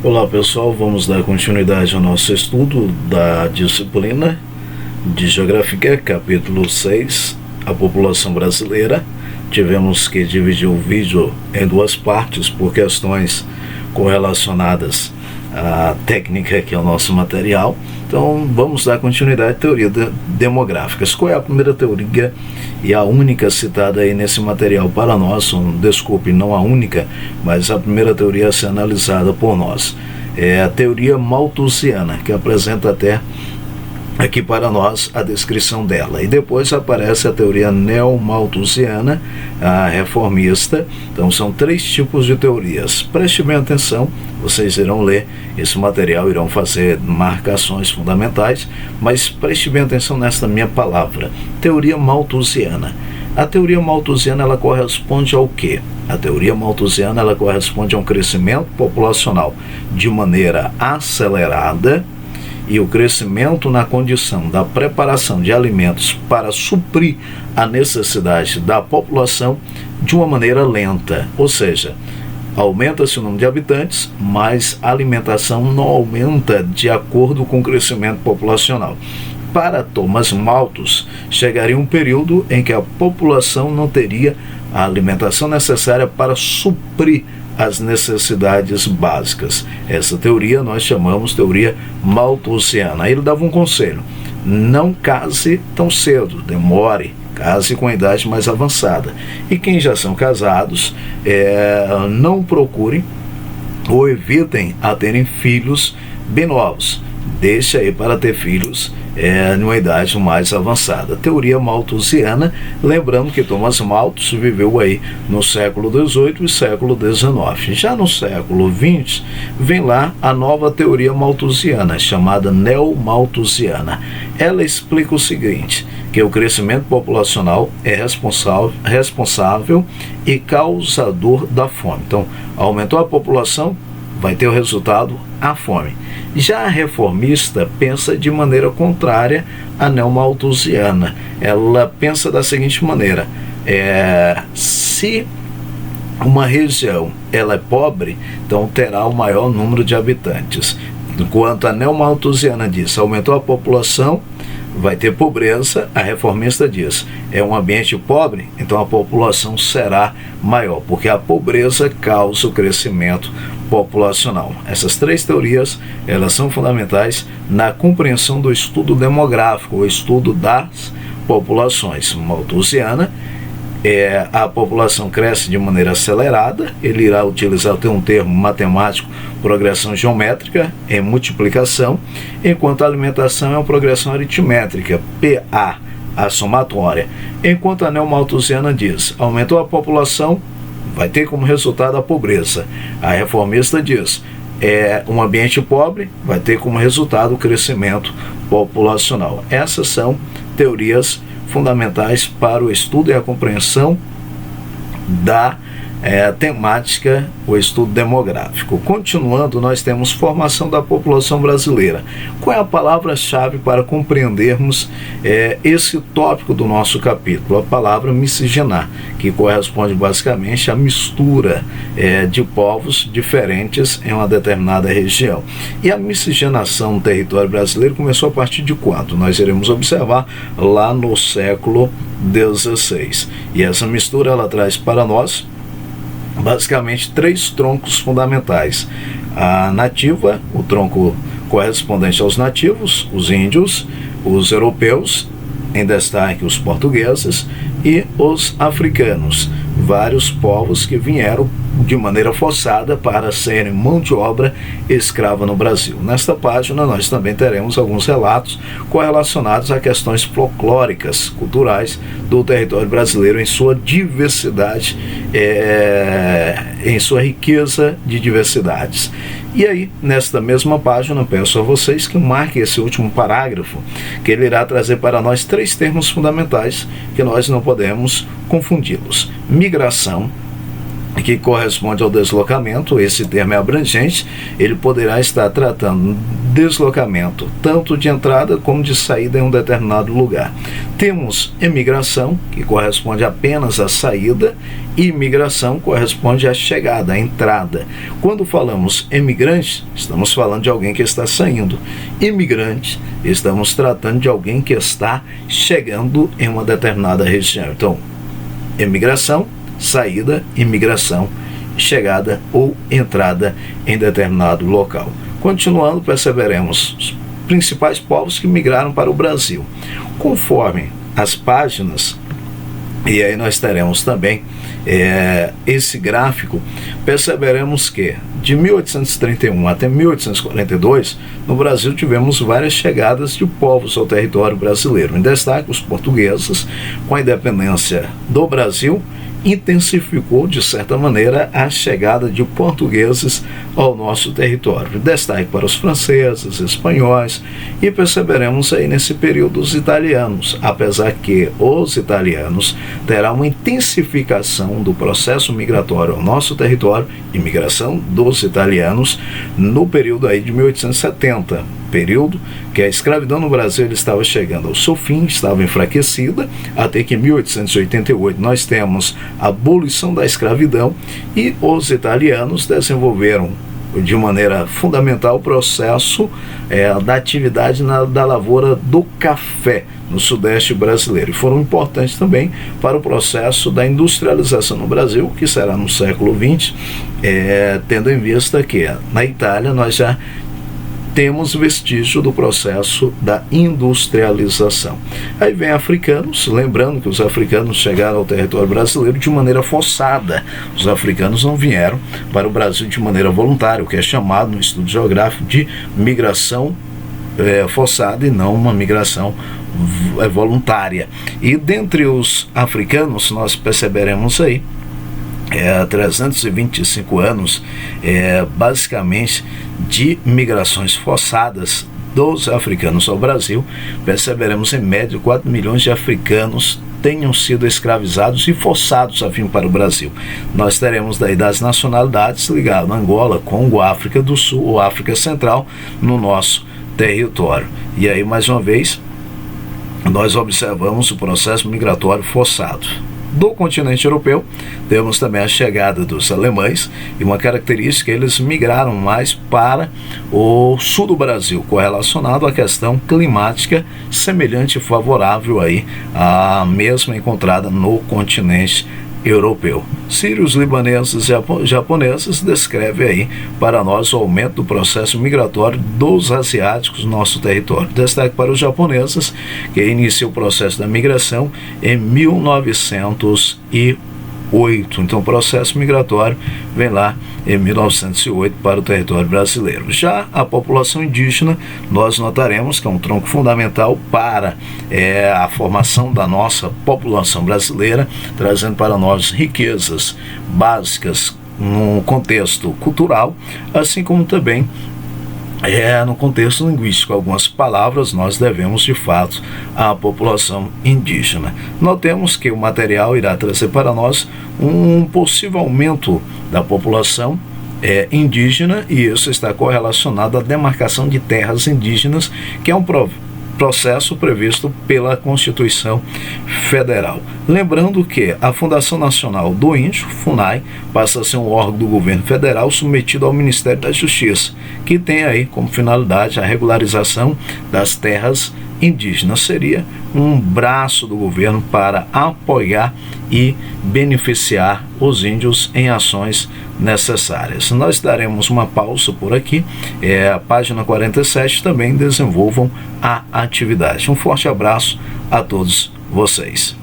Olá pessoal, vamos dar continuidade ao nosso estudo da disciplina de Geografia, capítulo 6, a população brasileira. Tivemos que dividir o vídeo em duas partes por questões correlacionadas à técnica que é o nosso material. Então vamos dar continuidade à teoria demográficas. Qual é a primeira teoria e a única citada aí nesse material para nós? Desculpe, não a única, mas a primeira teoria a ser analisada por nós. É a teoria malthusiana, que apresenta até aqui para nós a descrição dela. E depois aparece a teoria neomalthusiana, a reformista. Então são três tipos de teorias. Preste bem atenção, vocês irão ler esse material, irão fazer marcações fundamentais, mas preste bem atenção nesta minha palavra. Teoria malthusiana. A teoria malthusiana, ela corresponde ao quê? A teoria malthusiana, ela corresponde a um crescimento populacional de maneira acelerada, e o crescimento na condição da preparação de alimentos para suprir a necessidade da população de uma maneira lenta. Ou seja, aumenta-se o número de habitantes, mas a alimentação não aumenta de acordo com o crescimento populacional. Para Thomas Malthus, chegaria um período em que a população não teria a alimentação necessária para suprir as necessidades básicas. Essa teoria nós chamamos teoria malthusiana. Aí ele dava um conselho: não case tão cedo, demore, case com a idade mais avançada. E quem já são casados, não procurem ou evitem a terem filhos bem novos. Deixe aí para ter filhos numa idade mais avançada. Teoria malthusiana, lembrando que Thomas Malthus viveu aí no século XVIII e século XIX. Já no século XX, vem lá a nova teoria malthusiana, chamada neomalthusiana. Ela explica o seguinte, que o crescimento populacional é responsável e causador da fome. Então, aumentou a população, vai ter o resultado, a fome. Já a reformista pensa de maneira contrária à neomalthusiana. Ela pensa da seguinte maneira: se uma região ela é pobre, então terá o maior número de habitantes. Enquanto a neomalthusiana diz, aumentou a população, vai ter pobreza, a reformista diz, é um ambiente pobre, então a população será maior, porque a pobreza causa o crescimento populacional. Essas três teorias, elas são fundamentais na compreensão do estudo demográfico, o estudo das populações. Malthusiana, a população cresce de maneira acelerada, ele irá utilizar um termo matemático, progressão geométrica em multiplicação, enquanto a alimentação é uma progressão aritmétrica, PA, a somatória. Enquanto a neomalthusiana diz, aumentou a população, vai ter como resultado a pobreza. A reformista diz, um ambiente pobre, vai ter como resultado o crescimento populacional. Essas são teorias fundamentais para o estudo e a compreensão da temática, o estudo demográfico. Continuando, nós temos formação da população brasileira. Qual é a palavra-chave para compreendermos esse tópico do nosso capítulo? A palavra miscigenar, que corresponde basicamente à mistura de povos diferentes em uma determinada região. E a miscigenação no território brasileiro começou a partir de quando? Nós iremos observar lá no século XVI. E essa mistura ela traz para nós basicamente três troncos fundamentais. A nativa, o tronco correspondente aos nativos, os índios, os europeus, em destaque os portugueses, e os africanos, vários povos que vieram de maneira forçada para serem mão de obra escrava no Brasil. Nesta página nós também teremos alguns relatos correlacionados a questões folclóricas, culturais do território brasileiro em sua diversidade, em sua riqueza de diversidades. E aí, nesta mesma página, peço a vocês que marquem esse último parágrafo, que ele irá trazer para nós três termos fundamentais que nós não podemos confundi-los: migração, que corresponde ao deslocamento. Esse termo é abrangente, ele poderá estar tratando deslocamento tanto de entrada como de saída em um determinado lugar. Temos emigração, que corresponde apenas à saída, e imigração corresponde à chegada, à entrada. Quando falamos emigrante, estamos falando de alguém que está saindo. Imigrante, estamos tratando de alguém que está chegando em uma determinada região. Então, emigração, saída, imigração, chegada ou entrada em determinado local. Continuando, perceberemos os principais povos que migraram para o Brasil. Conforme as páginas, e aí nós teremos também esse gráfico, perceberemos que de 1831 até 1842, no Brasil tivemos várias chegadas de povos ao território brasileiro. Em destaque, os portugueses, com a independência do Brasil, intensificou, de certa maneira, a chegada de portugueses ao nosso território. Destaque para os franceses, espanhóis, e perceberemos aí nesse período os italianos, apesar que os italianos terão uma intensificação do processo migratório ao nosso território, imigração dos italianos, no período aí de 1870, período que a escravidão no Brasil ele estava chegando ao seu fim, estava enfraquecida, até que em 1888 nós temos a abolição da escravidão e os italianos desenvolveram de maneira fundamental o processo da atividade da lavoura do café no sudeste brasileiro. E foram importantes também para o processo da industrialização no Brasil, que será no século XX, tendo em vista que na Itália nós já temos vestígio do processo da industrialização. Aí vem africanos, lembrando que os africanos chegaram ao território brasileiro de maneira forçada. Os africanos não vieram para o Brasil de maneira voluntária, o que é chamado no estudo geográfico de migração forçada e não uma migração voluntária. E dentre os africanos nós perceberemos aí 325 anos basicamente de migrações forçadas dos africanos ao Brasil. Perceberemos em média 4 milhões de africanos tenham sido escravizados e forçados a vir para o Brasil. Nós teremos daí das nacionalidades ligadas a Angola, Congo, África do Sul ou África Central no nosso território. E aí mais uma vez nós observamos o processo migratório forçado. Do continente europeu, temos também a chegada dos alemães, e uma característica, eles migraram mais para o sul do Brasil, correlacionado à questão climática semelhante e favorável aí à mesma encontrada no continente europeu. Sírios, libaneses e japoneses descreve aí para nós o aumento do processo migratório dos asiáticos no nosso território. Destaque para os japoneses, que inicia o processo da migração em 1908. Então o processo migratório vem lá em 1908 para o território brasileiro. Já a população indígena, nós notaremos que é um tronco fundamental para a formação da nossa população brasileira, trazendo para nós riquezas básicas no contexto cultural, assim como também no contexto linguístico. Algumas palavras nós devemos de fato à população indígena. Notemos que o material irá trazer para nós um possível aumento da população indígena, e isso está correlacionado à demarcação de terras indígenas, que é um processo previsto pela Constituição Federal. Lembrando que a Fundação Nacional do Índio, FUNAI, passa a ser um órgão do governo federal submetido ao Ministério da Justiça, que tem aí como finalidade a regularização das terras indígenas. Seria um braço do governo para apoiar e beneficiar os índios em ações necessárias. Nós daremos uma pausa por aqui. A página 47 também desenvolvam a atividade. Um forte abraço a todos vocês.